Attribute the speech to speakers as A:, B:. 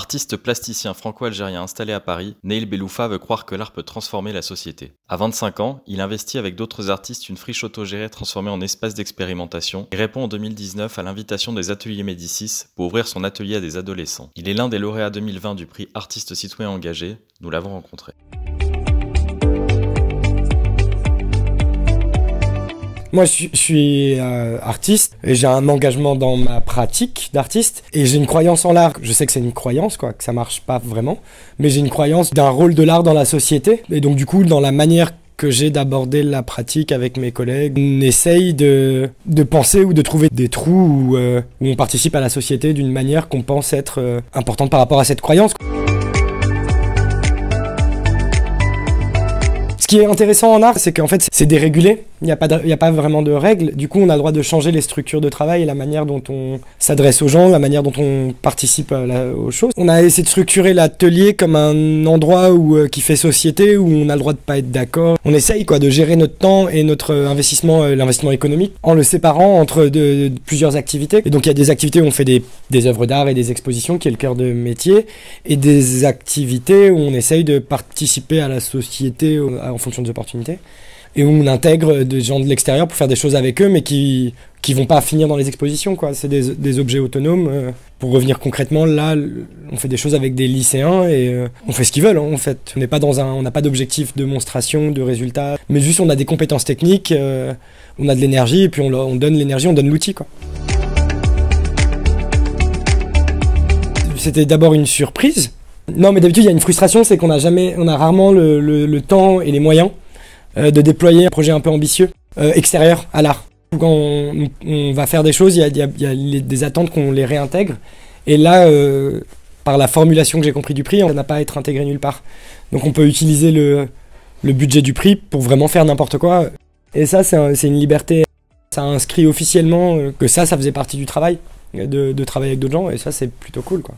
A: Artiste plasticien franco-algérien installé à Paris, Neil Beloufa veut croire que l'art peut transformer la société. À 25 ans, il investit avec d'autres artistes une friche autogérée transformée en espace d'expérimentation et répond en 2019 à l'invitation des ateliers Médicis pour ouvrir son atelier à des adolescents. Il est l'un des lauréats 2020 du prix Artiste citoyen engagé, nous l'avons rencontré.
B: Moi, je suis artiste et j'ai un engagement dans ma pratique d'artiste et j'ai une croyance en l'art. Je sais que c'est une croyance, que ça marche pas vraiment, mais j'ai une croyance d'un rôle de l'art dans la société et donc du coup dans la manière que j'ai d'aborder la pratique avec mes collègues. On essaye de penser ou de trouver des trous où on participe à la société d'une manière qu'on pense être importante par rapport à cette croyance. Ce qui est intéressant en art, c'est qu'en fait, c'est dérégulé. Il n'y a pas vraiment de règles. Du coup, on a le droit de changer les structures de travail et la manière dont on s'adresse aux gens, la manière dont on participe aux choses. On a essayé de structurer l'atelier comme un endroit qui fait société, où on a le droit de pas être d'accord. On essaye de gérer notre temps et notre investissement, l'investissement économique, en le séparant entre plusieurs activités. Et donc, il y a des activités où on fait des œuvres d'art et des expositions, qui est le cœur de métier, et des activités où on essaye de participer à la société en fonction des opportunités. Et où on intègre des gens de l'extérieur pour faire des choses avec eux, mais qui vont pas finir dans les expositions, quoi. C'est des objets autonomes. Pour revenir concrètement, là, on fait des choses avec des lycéens et on fait ce qu'ils veulent, en fait. On n'a pas d'objectif de monstration, de résultats, mais juste on a des compétences techniques, on a de l'énergie, et puis on donne l'énergie, on donne l'outil, quoi. C'était d'abord une surprise. Non, mais d'habitude, il y a une frustration, c'est qu'on a rarement le temps et les moyens de déployer un projet un peu ambitieux, extérieur à l'art. Quand on va faire des choses, il y a des attentes qu'on les réintègre. Et là, par la formulation que j'ai compris du prix, on n'a pas à être intégré nulle part. Donc on peut utiliser le budget du prix pour vraiment faire n'importe quoi. Et ça, c'est une liberté. Ça inscrit officiellement que ça faisait partie du travail, de travailler avec d'autres gens. Et ça, c'est plutôt cool, quoi.